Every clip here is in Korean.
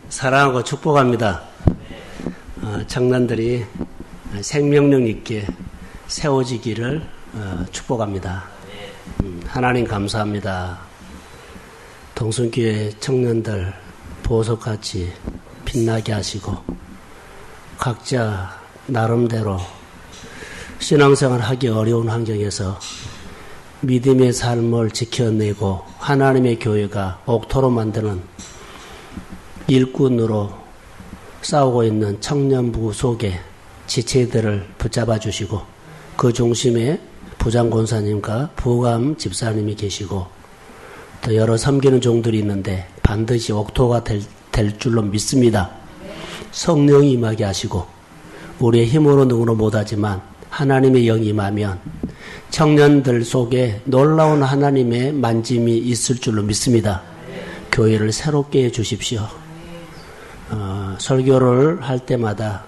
사랑하고 축복합니다. 청년들이 생명력 있게 세워지기를 축복합니다. 하나님 감사합니다. 동순교회 청년들 보석같이 빛나게 하시고 각자 나름대로 신앙생활 하기 어려운 환경에서 믿음의 삶을 지켜내고 하나님의 교회가 옥토로 만드는 일꾼으로 싸우고 있는 청년부 속에 지체들을 붙잡아 주시고 그 중심에 부장 권사님과 부감 집사님이 계시고 또 여러 섬기는 종들이 있는데 반드시 옥토가 될 줄로 믿습니다. 성령이 임하게 하시고 우리의 힘으로 능으로 못하지만 하나님의 영이 임하면 청년들 속에 놀라운 하나님의 만짐이 있을 줄로 믿습니다. 교회를 새롭게 해주십시오. 설교를 할 때마다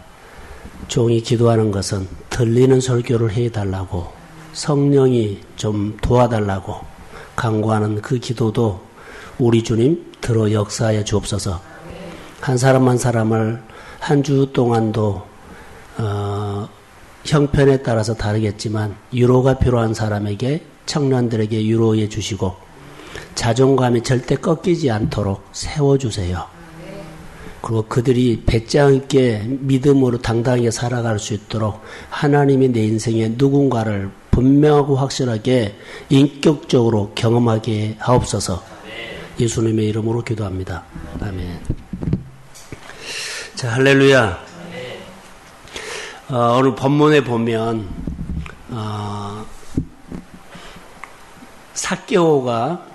종이 기도하는 것은 들리는 설교를 해달라고 성령이 좀 도와달라고 간구하는 그 기도도 우리 주님 들어 역사하여 주옵소서. 한 사람 한 사람을 한 주 동안도 형편에 따라서 다르겠지만 위로가 필요한 사람에게 청년들에게 위로해 주시고 자존감이 절대 꺾이지 않도록 세워주세요. 그리고 그들이 배짱 있게 믿음으로 당당하게 살아갈 수 있도록 하나님이 내 인생에 누군가를 분명하고 확실하게 인격적으로 경험하게 하옵소서. 예수님의 이름으로 기도합니다. 아멘. 자, 할렐루야. 오늘 본문에 보면 삭개오가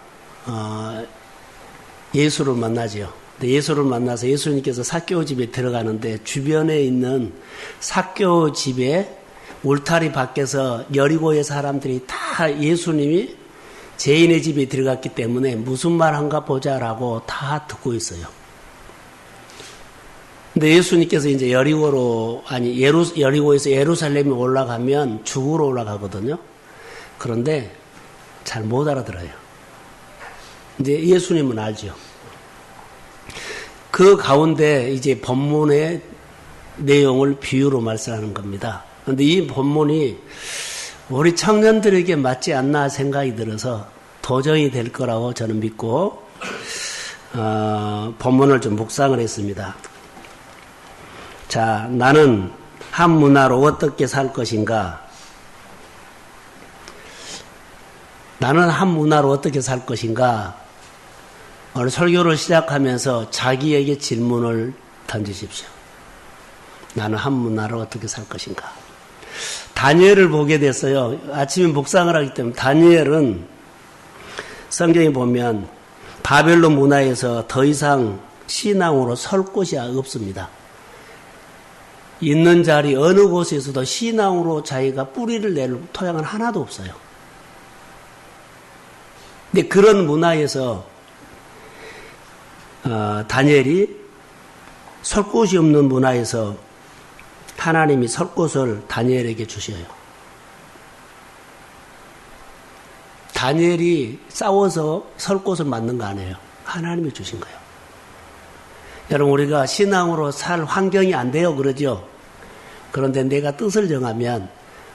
예수를 만나죠. 예수를 만나서 예수님께서 삭개오 집에 들어가는데 주변에 있는 삭개오 집에 울타리 밖에서 여리고의 사람들이 다 예수님이 죄인의 집에 들어갔기 때문에 무슨 말 한가 보자라고 다 듣고 있어요. 근데 예수님께서 이제 여리고에서 예루살렘에 올라가면 죽으러 올라가거든요. 그런데 잘 못 알아들어요. 근데 예수님은 알죠. 그 가운데 이제 본문의 내용을 비유로 말씀하는 겁니다. 그런데 이 본문이 우리 청년들에게 맞지 않나 생각이 들어서 도전이 될 거라고 저는 믿고 본문을 좀 묵상을 했습니다. 자, 나는 한 문화로 어떻게 살 것인가? 나는 한 문화로 어떻게 살 것인가? 오늘 설교를 시작하면서 자기에게 질문을 던지십시오. 나는 한 문화로 어떻게 살 것인가? 다니엘을 보게 됐어요. 아침에 묵상을 하기 때문에 다니엘은 성경에 보면 바벨론 문화에서 더 이상 신앙으로 설 곳이 없습니다. 있는 자리 어느 곳에서도 신앙으로 자기가 뿌리를 낼 토양은 하나도 없어요. 근데 그런 문화에서 다니엘이 설 곳이 없는 문화에서 하나님이 설 곳을 다니엘에게 주셔요. 다니엘이 싸워서 설 곳을 만든 거 아니에요. 하나님이 주신 거예요. 여러분, 우리가 신앙으로 살 환경이 안 돼요, 그러죠? 그런데 내가 뜻을 정하면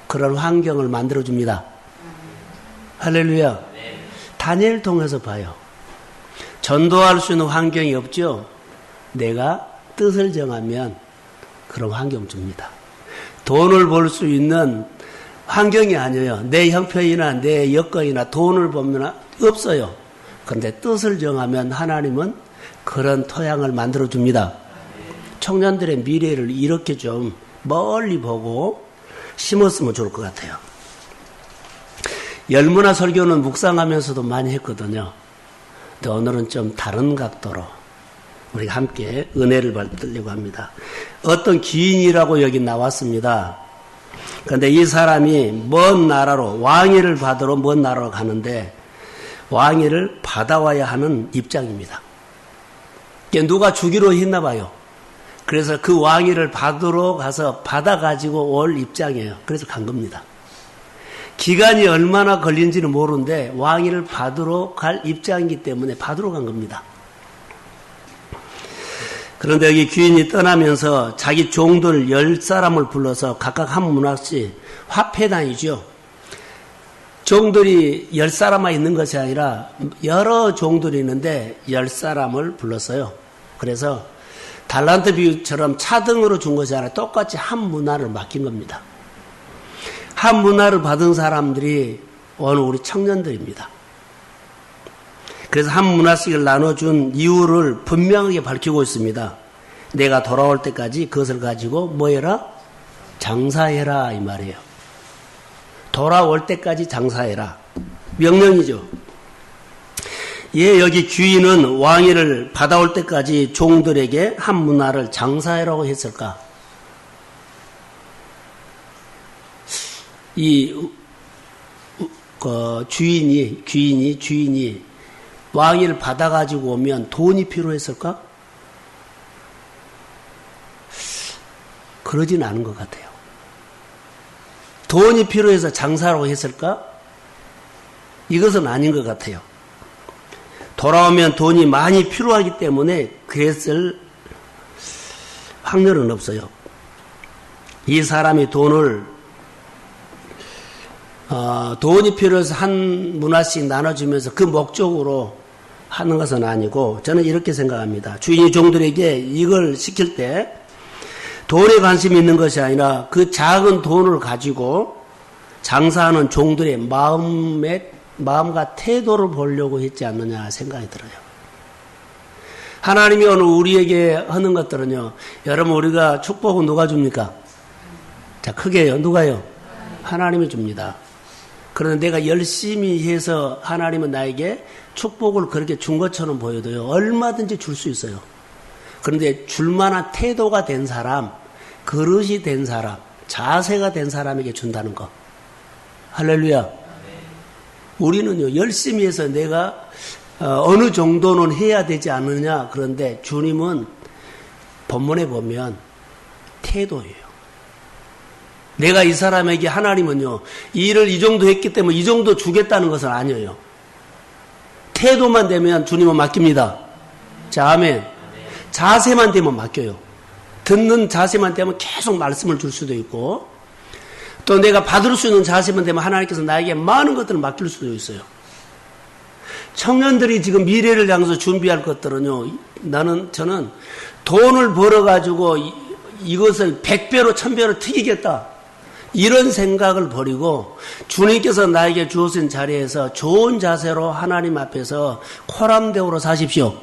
그런 환경을 만들어줍니다. 할렐루야. 다니엘 통해서 봐요. 전도할 수 있는 환경이 없죠? 내가 뜻을 정하면 그런 환경 줍니다. 돈을 벌 수 있는 환경이 아니에요. 내 형편이나 내 여건이나 돈을 벌면 없어요. 그런데 뜻을 정하면 하나님은 그런 토양을 만들어줍니다. 청년들의 미래를 이렇게 좀 멀리 보고 심었으면 좋을 것 같아요. 열문화 설교는 묵상하면서도 많이 했거든요. 근데 오늘은 좀 다른 각도로 우리가 함께 은혜를 받으려고 합니다. 어떤 귀인이라고 여기 나왔습니다. 그런데 이 사람이 먼 나라로 왕위를 받으러 먼 나라로 가는데 왕위를 받아와야 하는 입장입니다. 누가 주기로 했나 봐요. 그래서 그 왕위를 받으러 가서 받아가지고 올 입장이에요. 그래서 간 겁니다. 기간이 얼마나 걸린지는 모르는데 왕위를 받으러 갈 입장이기 때문에 받으러 간 겁니다. 그런데 여기 귀인이 떠나면서 자기 종들 10사람을 불러서 각각 한 문화씩 화폐단이죠. 종들이 10사람만 있는 것이 아니라 여러 종들이 있는데 10사람을 불렀어요. 그래서 달란트 비유처럼 차등으로 준 것이 아니라 똑같이 한 문화를 맡긴 겁니다. 한 문화를 받은 사람들이 오늘 우리 청년들입니다. 그래서 한 문화씩을 나눠준 이유를 분명하게 밝히고 있습니다. 내가 돌아올 때까지 그것을 가지고 뭐해라? 장사해라 이 말이에요. 돌아올 때까지 장사해라. 명령이죠. 예, 여기 귀인은 왕위를 받아올 때까지 종들에게 한 문화를 장사해라고 했을까? 주인이 왕위를 받아가지고 오면 돈이 필요했을까? 그러진 않은 것 같아요. 돈이 필요해서 장사라고 했을까? 이것은 아닌 것 같아요. 돌아오면 돈이 많이 필요하기 때문에 그랬을 확률은 없어요. 이 사람이 돈이 필요해서 한 문화씩 나눠주면서 그 목적으로 하는 것은 아니고 저는 이렇게 생각합니다. 주인이 종들에게 이걸 시킬 때 돈에 관심이 있는 것이 아니라 그 작은 돈을 가지고 장사하는 종들의 마음과 태도를 보려고 했지 않느냐 생각이 들어요. 하나님이 오늘 우리에게 하는 것들은요. 여러분 우리가 축복은 누가 줍니까? 자, 크게요. 누가요? 하나님이 줍니다. 그런데 내가 열심히 해서 하나님은 나에게 축복을 그렇게 준 것처럼 보여도요. 얼마든지 줄 수 있어요. 그런데 줄만한 태도가 된 사람, 그릇이 된 사람, 자세가 된 사람에게 준다는 거. 할렐루야. 우리는요. 열심히 해서 내가 어느 정도는 해야 되지 않느냐. 그런데 주님은 본문에 보면 태도예요. 내가 이 사람에게 하나님은요. 이 일을 이 정도 했기 때문에 이 정도 주겠다는 것은 아니에요. 태도만 되면 주님은 맡깁니다. 자, 아멘. 자세만 되면 맡겨요. 듣는 자세만 되면 계속 말씀을 줄 수도 있고 또 내가 받을 수 있는 자세만 되면 하나님께서 나에게 많은 것들을 맡길 수도 있어요. 청년들이 지금 미래를 향해서 준비할 것들은요. 저는 돈을 벌어가지고 이것을 100배로 1000배로 튀기겠다. 이런 생각을 버리고 주님께서 나에게 주어진 자리에서 좋은 자세로 하나님 앞에서 코람대오로 사십시오.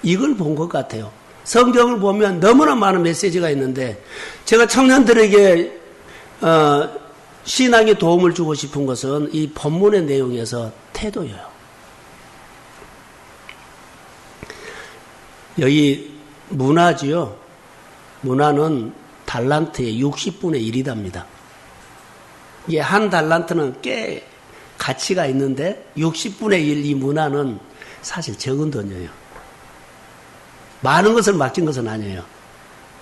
이걸 본 것 같아요. 성경을 보면 너무나 많은 메시지가 있는데 제가 청년들에게 신앙에 도움을 주고 싶은 것은 이 본문의 내용에서 태도예요. 여기 문화지요. 문화는 달란트의 60분의 1이답니다. 이게 한 달란트는 꽤 가치가 있는데 60분의 1 이 문화는 사실 적은 돈이에요. 많은 것을 맡긴 것은 아니에요.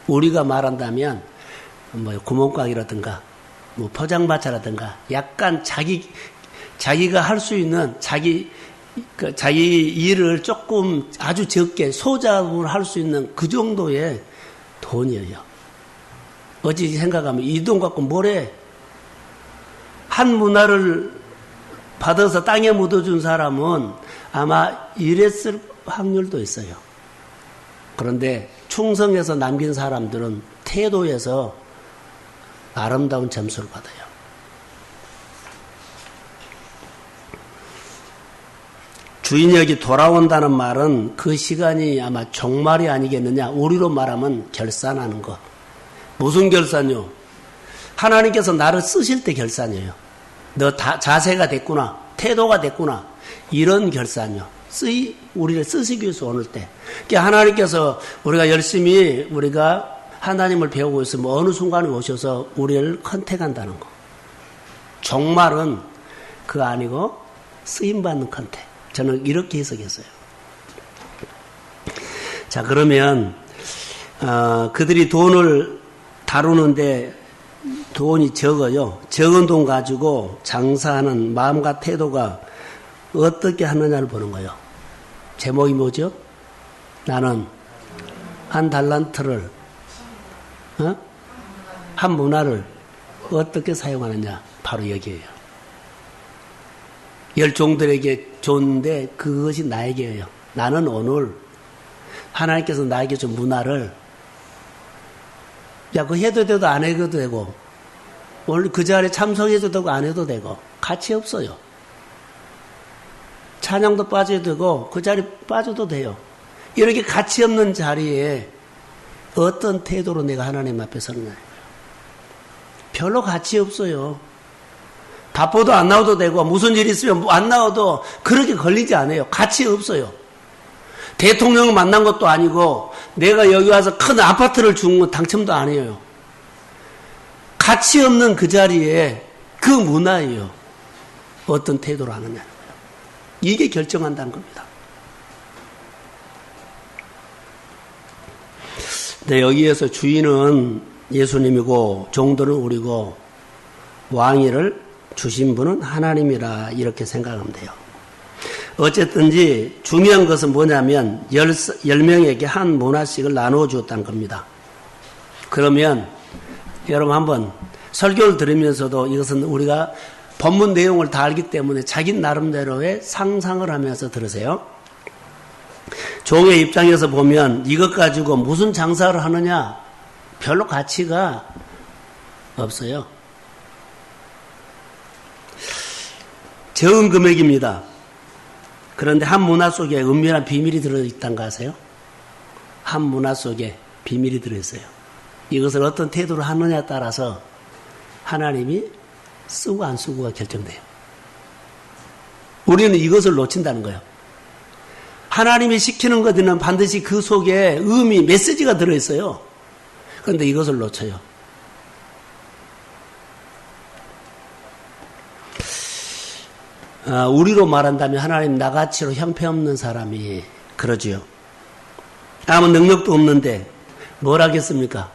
우리가 말한다면 구멍가게라든가 포장마차라든가 약간 자기가 할 수 있는 자기 일을 조금 아주 적게 소작을 할 수 있는 그 정도의 돈이에요. 어찌 생각하면 이 돈 갖고 뭘 해? 한 문화를 받아서 땅에 묻어준 사람은 아마 이랬을 확률도 있어요. 그런데 충성해서 남긴 사람들은 태도에서 아름다운 점수를 받아요. 주인이 여기 돌아온다는 말은 그 시간이 아마 종말이 아니겠느냐. 우리로 말하면 결산하는 것. 무슨 결산요? 하나님께서 나를 쓰실 때 결산이에요. 너 자세가 됐구나. 태도가 됐구나. 이런 결산이요. 우리를 쓰시기 위해서 오늘 때. 그러니까 하나님께서 우리가 열심히 하나님을 배우고 있으면 어느 순간에 오셔서 우리를 컨택한다는 거. 종말은 그거 아니고 쓰임받는 컨택. 저는 이렇게 해석했어요. 자, 그러면 그들이 돈을 다루는데 돈이 적어요. 적은 돈 가지고 장사하는 마음과 태도가 어떻게 하느냐를 보는 거예요. 제목이 뭐죠? 나는 한 달란트를, 한 문화를 어떻게 사용하느냐? 바로 여기에요. 열 종들에게 줬는데 그것이 나에게예요. 나는 오늘 하나님께서 나에게 준 문화를 그거 해도 되고 안 해도 되고 오늘 그 자리에 참석해도 되고 안 해도 되고 가치 없어요. 찬양도 빠져도 되고 그 자리에 빠져도 돼요. 이렇게 가치 없는 자리에 어떤 태도로 내가 하나님 앞에 서느냐. 별로 가치 없어요. 바빠도 안 나와도 되고 무슨 일이 있으면 안 나와도 그렇게 걸리지 않아요. 가치 없어요. 대통령을 만난 것도 아니고 내가 여기 와서 큰 아파트를 준 건 당첨도 아니에요. 가치 없는 그 자리에 그 문화예요. 어떤 태도로 하느냐. 이게 결정한다는 겁니다. 근데 여기에서 주인은 예수님이고 종들은 우리고 왕위를 주신 분은 하나님이라 이렇게 생각하면 돼요. 어쨌든지 중요한 것은 뭐냐면 10명에게 한 문화씩을 나누어 주었다는 겁니다. 그러면 여러분 한번 설교를 들으면서도 이것은 우리가 본문 내용을 다 알기 때문에 자기 나름대로의 상상을 하면서 들으세요. 종의 입장에서 보면 이것 가지고 무슨 장사를 하느냐 별로 가치가 없어요. 적은 금액입니다. 그런데 한 문화 속에 은밀한 비밀이 들어있다는 거 아세요? 한 문화 속에 비밀이 들어있어요. 이것을 어떤 태도로 하느냐에 따라서 하나님이 쓰고 안 쓰고가 결정돼요. 우리는 이것을 놓친다는 거예요. 하나님이 시키는 것들은 반드시 그 속에 의미, 메시지가 들어있어요. 그런데 이것을 놓쳐요. 우리로 말한다면 하나님 나같이로 형편없는 사람이 그러지요. 아무 능력도 없는데 뭘 하겠습니까?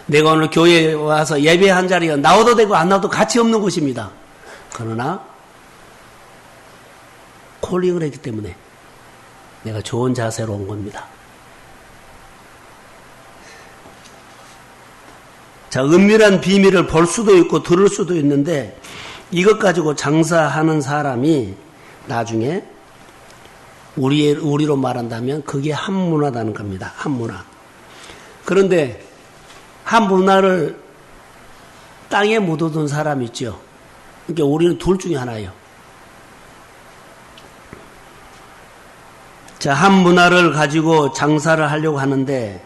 내가 오늘 교회에 와서 예배한 자리에 나와도 되고 안 나와도 가치 없는 곳입니다. 그러나 콜링을 했기 때문에 내가 좋은 자세로 온 겁니다. 자, 은밀한 비밀을 볼 수도 있고 들을 수도 있는데 이것 가지고 장사하는 사람이 나중에 우리로 말한다면 그게 한 문화라는 겁니다. 한 문화. 그런데 한 문화를 땅에 묻어둔 사람 있죠. 그러니까 우리는 둘 중에 하나예요. 자, 한 문화를 가지고 장사를 하려고 하는데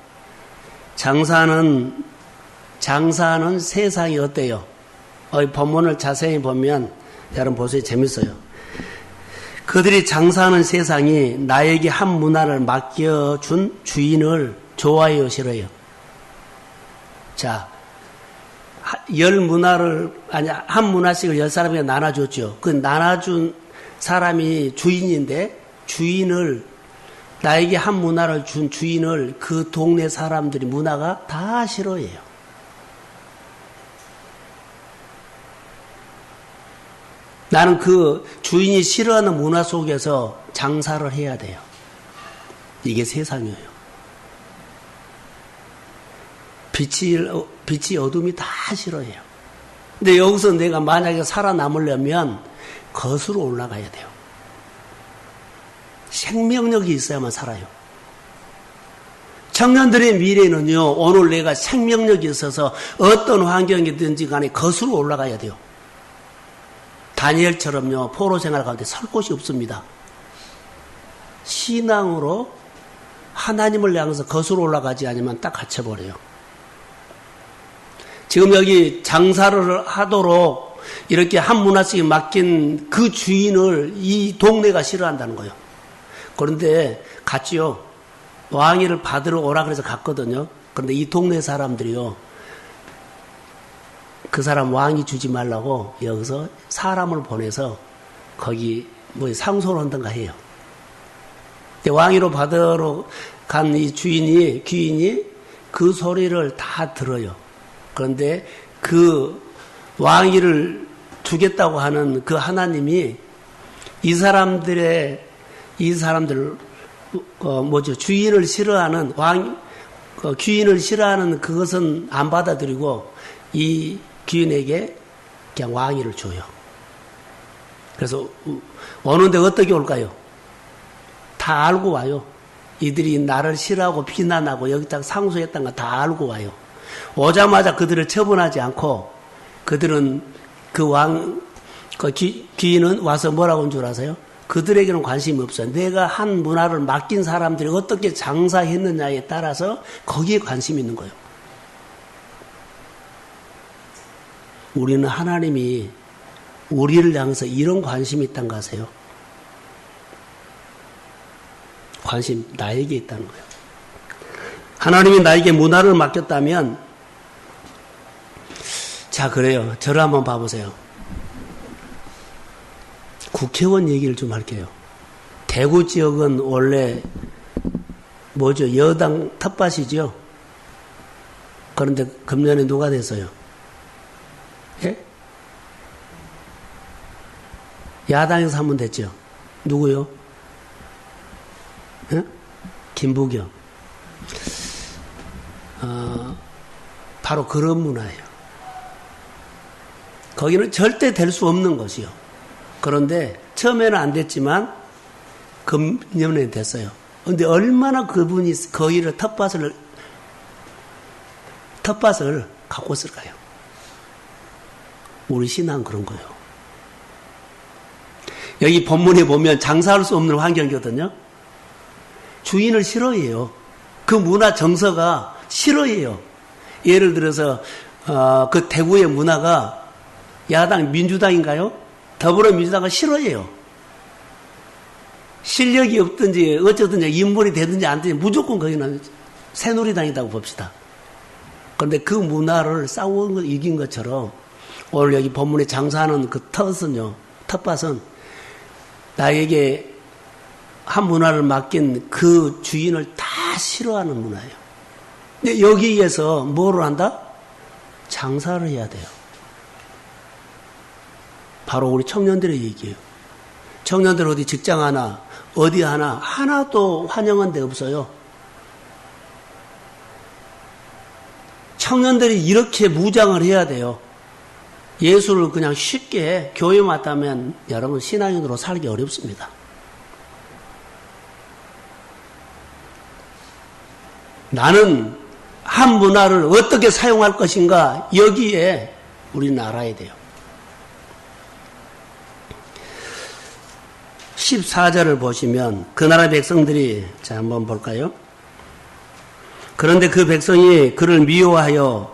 장사하는 세상이 어때요? 본문을 자세히 보면 여러분 보세요. 재밌어요. 그들이 장사하는 세상이 나에게 한 문화를 맡겨준 주인을 좋아해요, 싫어요? 자, 한 문화씩을 10사람에게 나눠줬죠. 그 나눠준 사람이 주인인데 나에게 한 문화를 준 주인을 그 동네 사람들이 문화가 다 싫어해요. 나는 그 주인이 싫어하는 문화 속에서 장사를 해야 돼요. 이게 세상이에요. 빛이 어둠이 다 싫어해요. 근데 여기서 내가 만약에 살아남으려면 거슬러 올라가야 돼요. 생명력이 있어야만 살아요. 청년들의 미래는요, 오늘 내가 생명력이 있어서 어떤 환경이든지 간에 거슬러 올라가야 돼요. 다니엘처럼요, 포로 생활 가운데 설 곳이 없습니다. 신앙으로 하나님을 향해서 거슬러 올라가지 않으면 딱 갇혀버려요. 지금 여기 장사를 하도록 이렇게 한 문화씩 맡긴 그 주인을 이 동네가 싫어한다는 거예요. 그런데 갔지요. 왕위를 받으러 오라 그래서 갔거든요. 그런데 이 동네 사람들이요, 그 사람 왕위 주지 말라고 여기서 사람을 보내서 거기 상소를 한던가 해요. 왕위로 받으러 간 이 귀인이 그 소리를 다 들어요. 그런데 그 왕위를 주겠다고 하는 그 하나님이 이 사람들 주인을 싫어하는 그 귀인을 싫어하는 그것은 안 받아들이고 이 귀인에게 그냥 왕위를 줘요. 그래서 오는데 어떻게 올까요? 다 알고 와요. 이들이 나를 싫어하고 비난하고 여기다가 상소했던 거 다 알고 와요. 오자마자 그들을 처분하지 않고 그들은 그 귀인은 와서 뭐라고 한 줄 아세요? 그들에게는 관심이 없어요. 내가 한 문화를 맡긴 사람들이 어떻게 장사했느냐에 따라서 거기에 관심이 있는 거예요. 우리는 하나님이 우리를 향해서 이런 관심이 있다는 거 아세요? 관심 나에게 있다는 거예요. 하나님이 나에게 문화를 맡겼다면 자 그래요. 저를 한번 봐보세요. 국회의원 얘기를 좀 할게요. 대구 지역은 원래 뭐죠? 여당 텃밭이죠. 그런데 금년에 누가 됐어요? 예? 야당에서 하면 됐죠. 누구요? 예? 김부겸. 바로 그런 문화예요. 거기는 절대 될 수 없는 것이요. 그런데 처음에는 안 됐지만 금년에 됐어요. 그런데 얼마나 그분이 거기를 텃밭을 갖고 있을까요? 우리 신앙은 그런 거예요. 여기 본문에 보면 장사할 수 없는 환경이거든요. 주인을 싫어해요. 그 문화 정서가 싫어해요. 예를 들어서 그 대구의 문화가 야당 민주당인가요? 더불어민주당은 싫어해요. 실력이 없든지 어쩌든지 인물이 되든지 안 되든지 무조건 거기는 새누리당이라고 봅시다. 그런데 그 문화를 싸운 거 이긴 것처럼 오늘 여기 본문에 장사하는 그 텃밭은 나에게 한 문화를 맡긴 그 주인을 다 싫어하는 문화예요. 근데 여기에서 뭐를 한다? 장사를 해야 돼요. 바로 우리 청년들의 얘기예요. 청년들 어디 직장 하나, 어디 하나도 환영한 데 없어요. 청년들이 이렇게 무장을 해야 돼요. 예수를 그냥 쉽게 교회에 왔다면 여러분 신앙인으로 살기 어렵습니다. 나는 한 문화를 어떻게 사용할 것인가 여기에 우리는 알아야 돼요. 14절을 보시면 그 나라 백성들이 자 한번 볼까요? 그런데 그 백성이 그를 미워하여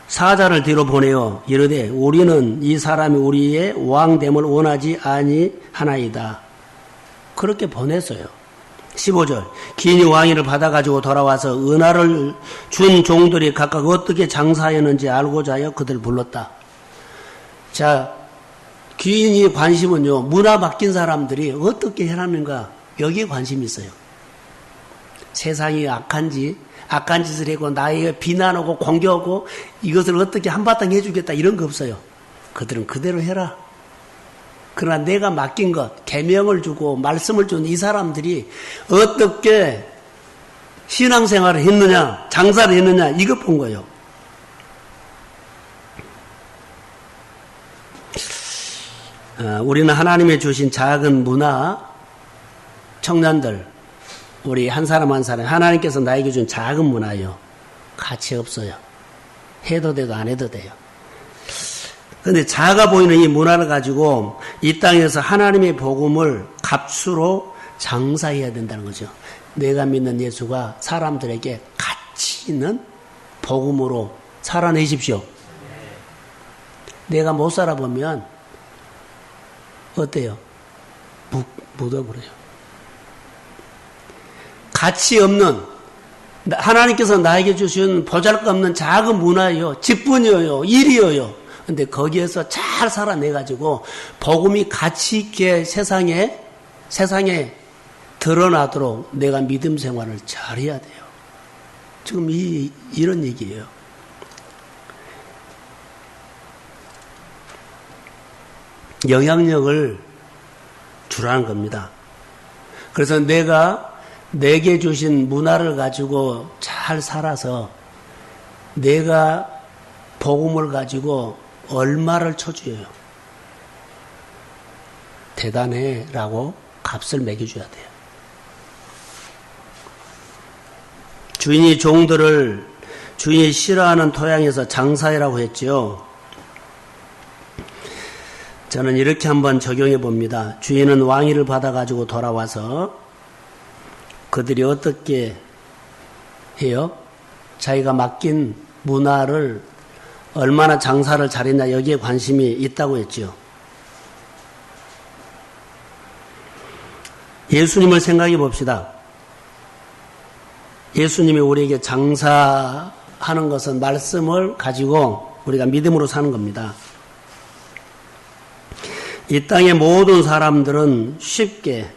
사자를 뒤로 보내어 이르되 우리는 이 사람이 우리의 왕됨을 원하지 아니하나이다. 그렇게 보냈어요. 15절 기인이 왕위를 받아가지고 돌아와서 은하를 준 종들이 각각 어떻게 장사하였는지 알고자 하여 그들을 불렀다. 자, 귀인이 관심은요, 문화 맡긴 사람들이 어떻게 해놨는가, 여기에 관심이 있어요. 세상이 악한 짓을 하고, 나에게 비난하고, 공격하고, 이것을 어떻게 한바탕 해주겠다, 이런 거 없어요. 그들은 그대로 해라. 그러나 내가 맡긴 것, 계명을 주고, 말씀을 준 이 사람들이 어떻게 신앙생활을 했느냐, 장사를 했느냐, 이것 본 거예요. 우리는 하나님의 주신 작은 문화, 청년들, 우리 한 사람 한 사람, 하나님께서 나에게 준 작은 문화요. 가치 없어요. 해도 돼도 안 해도 돼요. 그런데 작아 보이는 이 문화를 가지고 이 땅에서 하나님의 복음을 값으로 장사해야 된다는 거죠. 내가 믿는 예수가 사람들에게 가치 있는 복음으로 살아내십시오. 내가 못 살아보면 어때요? 묻어버려요. 가치 없는, 하나님께서 나에게 주신 보잘것없는 작은 문화요, 직분이요, 일이요. 근데 거기에서 잘 살아내가지고 복음이 가치 있게 세상에 드러나도록 내가 믿음 생활을 잘해야 돼요. 지금 이런 얘기예요. 영향력을 주라는 겁니다. 그래서 내가 내게 주신 문화를 가지고 잘 살아서 내가 복음을 가지고 얼마를 쳐줘요. 대단해 라고 값을 매겨줘야 돼요. 주인이 종들을 주인이 싫어하는 토양에서 장사해라고 했지요. 저는 이렇게 한번 적용해 봅니다. 주인은 왕위를 받아가지고 돌아와서 그들이 어떻게 해요? 자기가 맡긴 문화를 얼마나 장사를 잘했냐 여기에 관심이 있다고 했죠. 예수님을 생각해 봅시다. 예수님이 우리에게 장사하는 것은 말씀을 가지고 우리가 믿음으로 사는 겁니다. 이 땅의 모든 사람들은 쉽게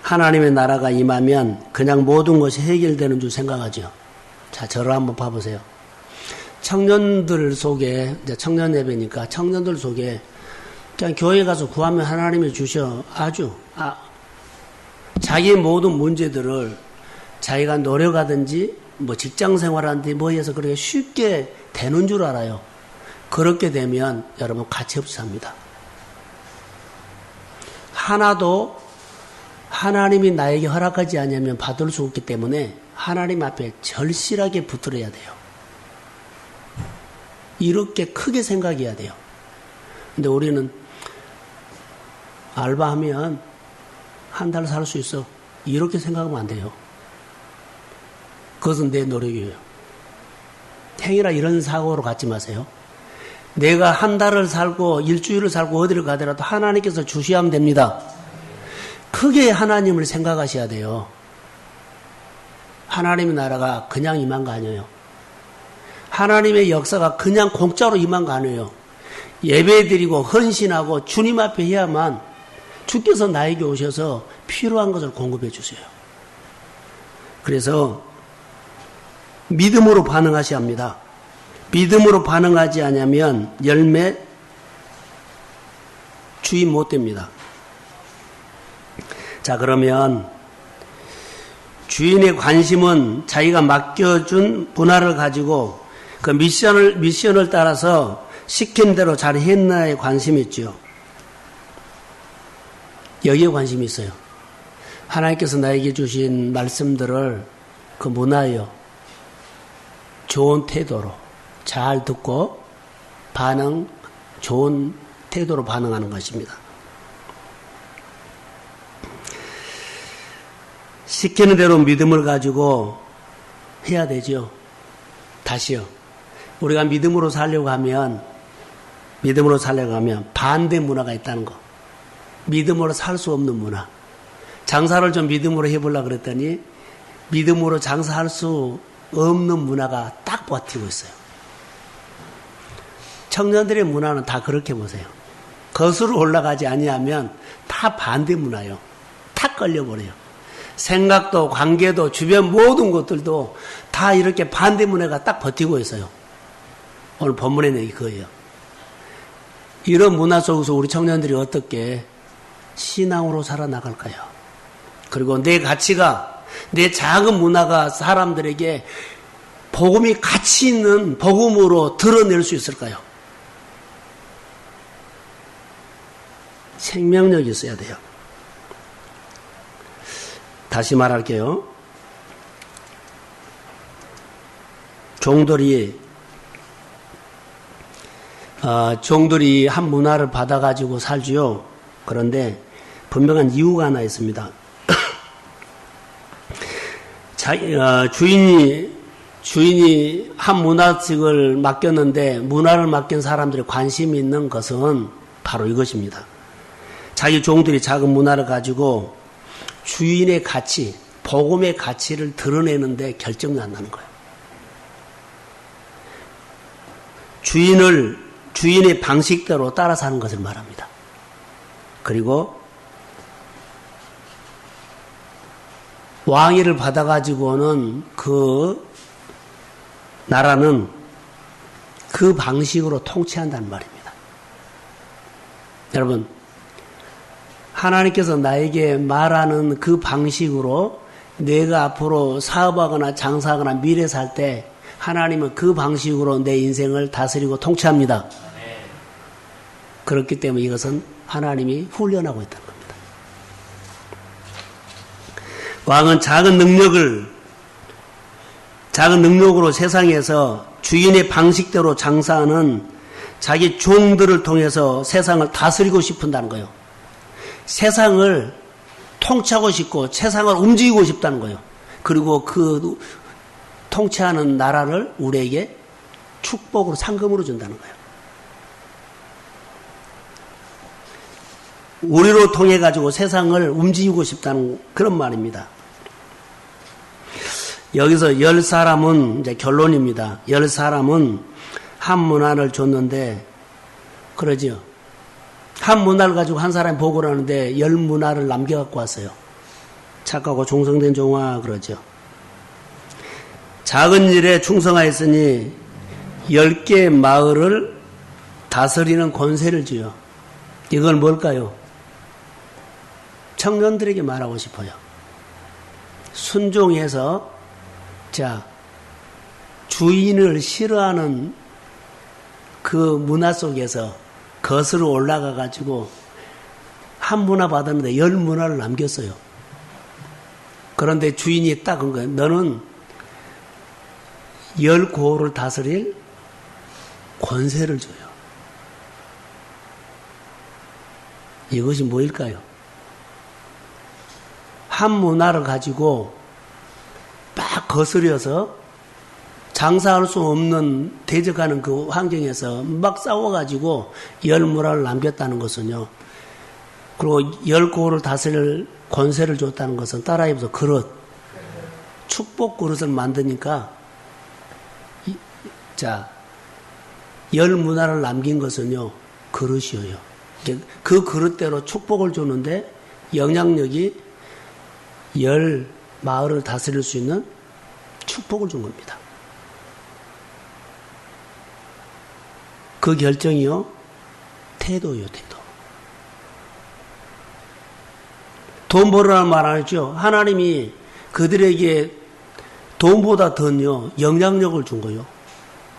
하나님의 나라가 임하면 그냥 모든 것이 해결되는 줄 생각하죠. 자, 저를 한번 봐보세요. 청년들 속에, 이제 청년 예배니까 청년들 속에 그냥 교회 가서 구하면 하나님이 주셔. 자기의 모든 문제들을 자기가 노력하든지 뭐 직장 생활하든지 뭐 해서 그렇게 쉽게 되는 줄 알아요. 그렇게 되면 여러분 가치없이 삽니다. 하나도 하나님이 나에게 허락하지 않으면 받을 수 없기 때문에 하나님 앞에 절실하게 붙들어야 돼요. 이렇게 크게 생각해야 돼요. 근데 우리는 알바하면 한 달 살 수 있어. 이렇게 생각하면 안 돼요. 그것은 내 노력이에요. 행위라 이런 사고로 갖지 마세요. 내가 한 달을 살고 일주일을 살고 어디를 가더라도 하나님께서 주셔야 하면 됩니다. 크게 하나님을 생각하셔야 돼요. 하나님의 나라가 그냥 임한 거 아니에요. 하나님의 역사가 그냥 공짜로 임한 거 아니에요. 예배드리고 헌신하고 주님 앞에 해야만 주께서 나에게 오셔서 필요한 것을 공급해 주세요. 그래서 믿음으로 반응하셔야 합니다. 믿음으로 반응하지 않으면 열매 주인 못 됩니다. 자, 그러면 주인의 관심은 자기가 맡겨준 분야를 가지고 그 미션을 따라서 시킨 대로 잘 했나에 관심이 있죠. 여기에 관심이 있어요. 하나님께서 나에게 주신 말씀들을 그 문화요. 좋은 태도로 잘 듣고 좋은 태도로 반응하는 것입니다. 시키는 대로 믿음을 가지고 해야 되죠. 다시요. 우리가 믿음으로 살려고 하면 반대 문화가 있다는 거. 믿음으로 살 수 없는 문화. 장사를 좀 믿음으로 해보려고 그랬더니 믿음으로 장사할 수 없는 문화가 딱 버티고 있어요. 청년들의 문화는 다 그렇게 보세요. 거슬러 올라가지 아니하면 다 반대 문화요. 탁 걸려버려요. 생각도 관계도 주변 모든 것들도 다 이렇게 반대 문화가 딱 버티고 있어요. 오늘 본문의 내용이 그거예요. 이런 문화 속에서 우리 청년들이 어떻게 신앙으로 살아나갈까요? 그리고 내 가치가, 내 작은 문화가 사람들에게 복음이 가치 있는 복음으로 드러낼 수 있을까요? 생명력이 있어야 돼요. 다시 말할게요. 종들이 한 문화를 받아가지고 살지요. 그런데 분명한 이유가 하나 있습니다. 주인이 한 문화직을 맡겼는데 문화를 맡긴 사람들이 관심이 있는 것은 바로 이것입니다. 자기 종들이 작은 문화를 가지고 주인의 가치, 복음의 가치를 드러내는데 결정이 안 나는 거예요. 주인의 방식대로 따라 사는 것을 말합니다. 그리고 왕위를 받아가지고는 그 나라는 그 방식으로 통치한다는 말입니다. 여러분, 하나님께서 나에게 말하는 그 방식으로 내가 앞으로 사업하거나 장사하거나 미래 살 때 하나님은 그 방식으로 내 인생을 다스리고 통치합니다. 그렇기 때문에 이것은 하나님이 훈련하고 있다는 겁니다. 왕은 작은 능력으로 세상에서 주인의 방식대로 장사하는 자기 종들을 통해서 세상을 다스리고 싶은다는 거예요. 세상을 통치하고 싶고 세상을 움직이고 싶다는 거예요. 그리고 그 통치하는 나라를 우리에게 축복으로 상금으로 준다는 거예요. 우리로 통해 가지고 세상을 움직이고 싶다는 그런 말입니다. 여기서 10사람은 이제 결론입니다. 10사람은 한 문화를 줬는데 그러죠. 한 문화를 가지고 한 사람이 보고를 하는데 10문화를 남겨갖고 왔어요. 착하고 충성된 종아 그러죠. 작은 일에 충성하였으니 10개의 마을을 다스리는 권세를 주요. 이건 뭘까요? 청년들에게 말하고 싶어요. 순종해서 주인을 싫어하는 그 문화 속에서 거슬러 올라가 가지고 한 문화 받았는데 10문화를 남겼어요. 그런데 주인이 딱 한 거예요. 너는 10고을을 다스릴 권세를 줘요. 이것이 뭐일까요? 한 문화를 가지고 막 거스려서 장사할 수 없는 대적하는 그 환경에서 막 싸워가지고 10문화를 남겼다는 것은요. 그리고 10고을을 다스릴 권세를 줬다는 것은 따라해보세요. 그릇. 축복 그릇을 만드니까 10문화를 남긴 것은요. 그릇이에요. 그 그릇대로 축복을 주는데 영향력이 10마을을 다스릴 수 있는 축복을 준 겁니다. 그 결정이요. 태도요. 태도. 돈 벌으라는 말 안 했죠. 하나님이 그들에게 돈보다 더요. 영향력을 준 거요.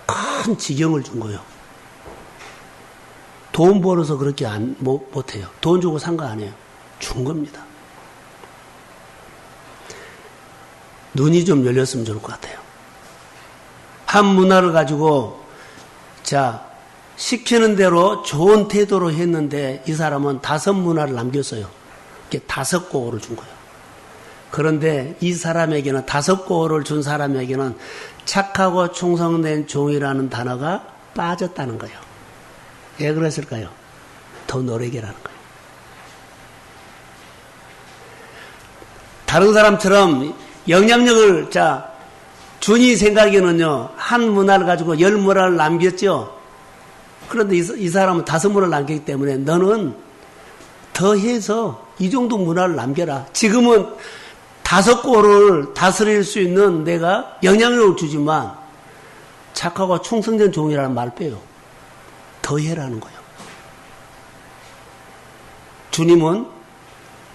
큰 지경을 준 거요. 돈 벌어서 그렇게 못해요. 돈 주고 산 거 아니에요. 준 겁니다. 눈이 좀 열렸으면 좋을 것 같아요. 한 문화를 가지고 시키는 대로 좋은 태도로 했는데 이 사람은 5문화를 남겼어요. 이게 5고을을 준 거예요. 그런데 이 사람에게는 5고을을 준 사람에게는 착하고 충성된 종이라는 단어가 빠졌다는 거예요. 왜 그랬을까요? 더 노래게라는 거예요. 다른 사람처럼 영향력을 준이 생각에는요. 한 문화를 가지고 10문화를 남겼죠. 그런데 이 사람은 5문화를 남겼기 때문에 너는 더해서 이 정도 문화를 남겨라. 지금은 5고을을 다스릴 수 있는 내가 영향력을 주지만 착하고 충성된 종이라는 말 빼요. 더해라는 거예요. 주님은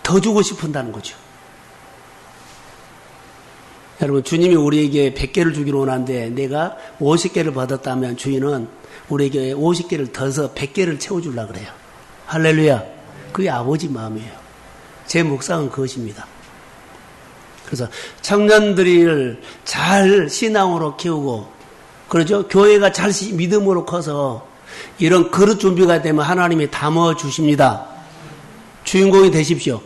더 주고 싶은다는 거죠. 여러분, 주님이 우리에게 100개를 주기로 원하는데 내가 50개를 받았다면 주인은 우리에게 50개를 더해서 100개를 채워주려고 그래요. 할렐루야. 그게 아버지 마음이에요. 제 묵상은 그것입니다. 그래서 청년들을 잘 신앙으로 키우고, 그러죠? 교회가 잘 믿음으로 커서 이런 그릇 준비가 되면 하나님이 담아주십니다. 주인공이 되십시오.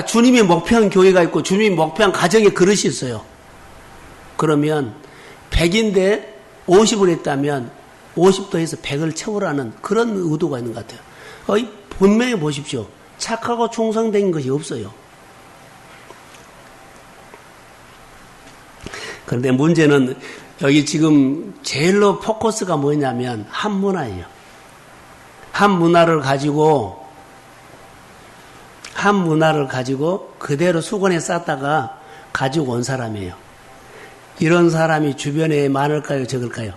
주님이 목표한 교회가 있고 주님이 목표한 가정에 그릇이 있어요. 그러면 100인데 50을 했다면 50도 해서 100을 채우라는 그런 의도가 있는 것 같아요. 분명히 보십시오. 착하고 충성된 것이 없어요. 그런데 문제는 여기 지금 제일로 포커스가 뭐냐면 한 문화예요. 한 문화를 가지고 그대로 수건에 쌌다가 가지고 온 사람이에요. 이런 사람이 주변에 많을까요? 적을까요?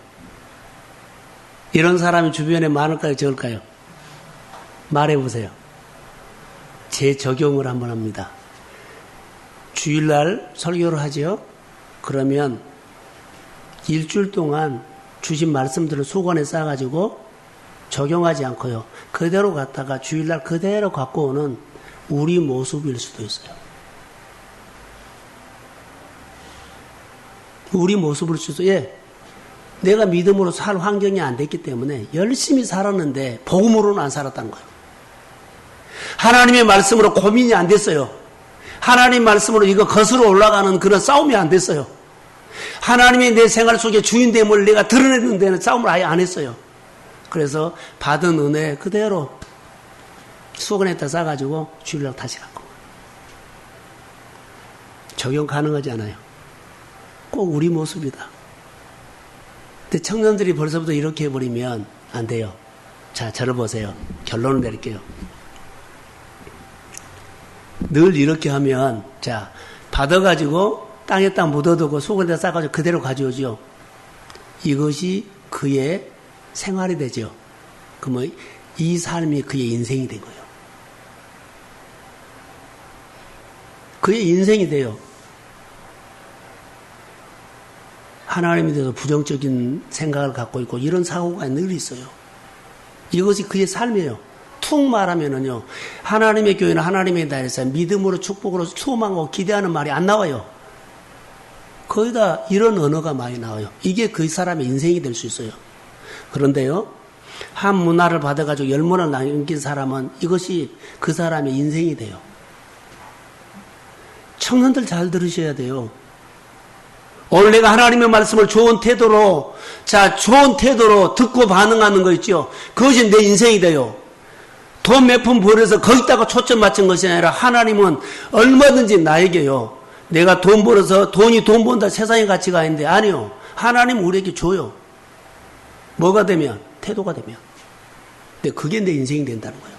이런 사람이 주변에 많을까요? 적을까요? 말해보세요. 재적용을 한번 합니다. 주일날 설교를 하죠. 그러면 일주일 동안 주신 말씀들을 수건에 싸가지고 적용하지 않고요. 그대로 갖다가 주일날 그대로 갖고 오는 우리 모습일 수도 있어요. 우리 모습일 수도, 예. 내가 믿음으로 살 환경이 안 됐기 때문에 열심히 살았는데 복음으로는 안 살았다는 거예요. 하나님의 말씀으로 고민이 안 됐어요. 하나님 말씀으로 이거 거슬러 올라가는 그런 싸움이 안 됐어요. 하나님이 내 생활 속에 주인됨을 내가 드러내는 데는 싸움을 아예 안 했어요. 그래서 받은 은혜 그대로 수건에다 싸가지고 주일날 다시 갖고 적용 가능하지 않아요. 꼭 우리 모습이다. 근데 청년들이 벌써부터 이렇게 해버리면 안 돼요. 자, 저를 보세요. 결론을 내릴게요. 늘 이렇게 하면, 자, 받아가지고 땅에다 묻어두고 수건에다 싸가지고 그대로 가져오죠. 이것이 그의 생활이 되죠. 그러면 이 삶이 그의 인생이 된 거예요. 그의 인생이 돼요. 하나님에 대해서 부정적인 생각을 갖고 있고 이런 사고가 늘 있어요. 이것이 그의 삶이에요. 툭 말하면은요, 하나님의 교회는 하나님에 대해서 믿음으로 축복으로 소망하고 기대하는 말이 안 나와요. 거의 다 이런 언어가 많이 나와요. 이게 그 사람의 인생이 될 수 있어요. 그런데요, 한 문화를 받아가지고 10문화를 남긴 사람은 이것이 그 사람의 인생이 돼요. 청년들 잘 들으셔야 돼요. 오늘 내가 하나님의 말씀을 좋은 태도로 듣고 반응하는 거 있죠. 그것이 내 인생이 돼요. 돈 몇 푼 벌어서 거기다가 초점 맞춘 것이 아니라 하나님은 얼마든지 나에게요. 내가 돈 벌어서 돈이 돈 번다 세상의 가치가 아닌데 아니요. 하나님 우리에게 줘요. 뭐가 되면? 태도가 되면. 근데 그게 내 인생이 된다는 거예요.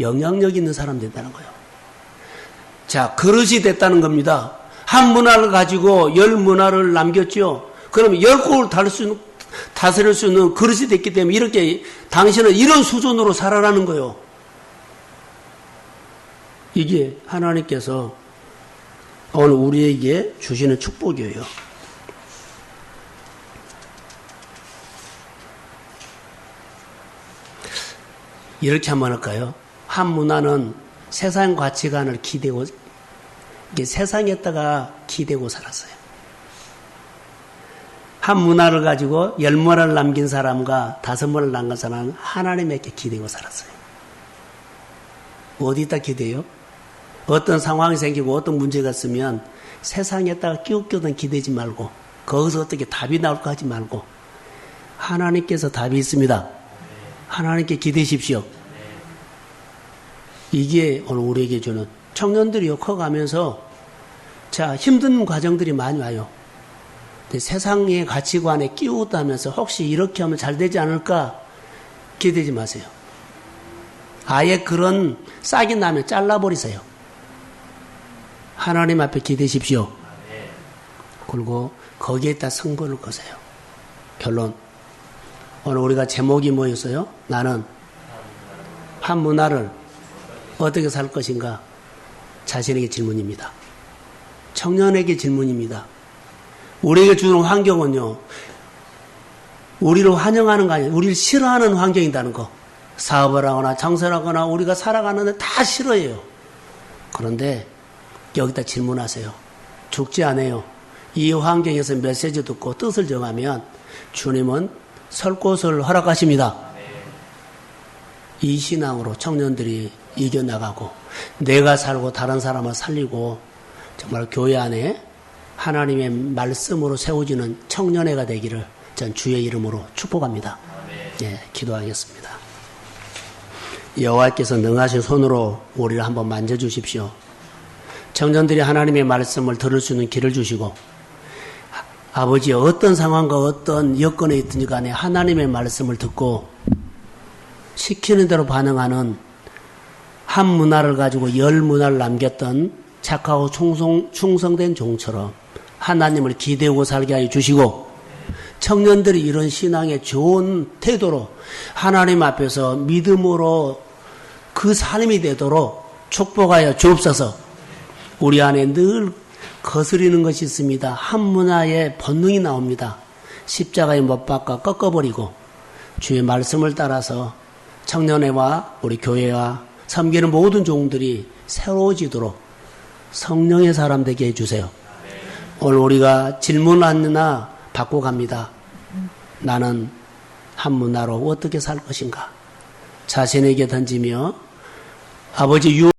영향력 있는 사람 된다는 거예요. 자, 그릇이 됐다는 겁니다. 한 문화를 가지고 10문화를 남겼죠. 그러면 10곡을 다스릴 수 있는 그릇이 됐기 때문에 이렇게 당신은 이런 수준으로 살아라는 거예요. 이게 하나님께서 오늘 우리에게 주시는 축복이에요. 이렇게 한번 할까요? 한 문화는 세상 가치관을 기대고 세상에다가 기대고 살았어요. 한 문화를 가지고 10문화를 남긴 사람과 5문화를 남긴 사람은 하나님에게 기대고 살았어요. 어디다 기대요? 어떤 상황이 생기고 어떤 문제가 있으면 세상에다가 끼우끼우던 기대지 말고 거기서 어떻게 답이 나올까 하지 말고 하나님께서 답이 있습니다. 하나님께 기대십시오. 이게 오늘 우리에게 주는 청년들이 커가면서 자 힘든 과정들이 많이 와요. 세상의 가치관에 끼우다면서 혹시 이렇게 하면 잘 되지 않을까 기대지 마세요. 아예 그런 싹이 나면 잘라버리세요. 하나님 앞에 기대십시오. 그리고 거기에다 승부를 거세요. 결론. 오늘 우리가 제목이 뭐였어요? 나는 한 문화를 어떻게 살 것인가? 자신에게 질문입니다. 청년에게 질문입니다. 우리에게 주는 환경은요, 우리를 환영하는 거 아니에요. 우리를 싫어하는 환경이라는 거. 사업을 하거나 장사를 하거나 우리가 살아가는데 다 싫어해요. 그런데 여기다 질문하세요. 죽지 않아요. 이 환경에서 메시지 듣고 뜻을 정하면 주님은 설 곳을 허락하십니다. 이 신앙으로 청년들이 이겨나가고 내가 살고 다른 사람을 살리고 정말 교회 안에 하나님의 말씀으로 세워지는 청년회가 되기를 전 주의 이름으로 축복합니다. 예, 기도하겠습니다. 여호와께서 능하신 손으로 우리를 한번 만져주십시오. 청년들이 하나님의 말씀을 들을 수 있는 길을 주시고 아버지 어떤 상황과 어떤 여건에 있든지 간에 하나님의 말씀을 듣고 시키는 대로 반응하는 한 문화를 가지고 10문화를 남겼던 착하고 충성된 종처럼 하나님을 기대고 살게 하여 주시고 청년들이 이런 신앙의 좋은 태도로 하나님 앞에서 믿음으로 그 삶이 되도록 축복하여 주옵소서. 우리 안에 늘 거스리는 것이 있습니다. 한 문화의 본능이 나옵니다. 십자가에 못 박아 꺾어버리고 주의 말씀을 따라서 청년회와 우리 교회와 섬기는 모든 종들이 새로워지도록 성령의 사람 되게 해주세요. 오늘 우리가 질문하느나 받고 갑니다. 나는 한 문화로 어떻게 살 것인가? 자신에게 던지며 아버지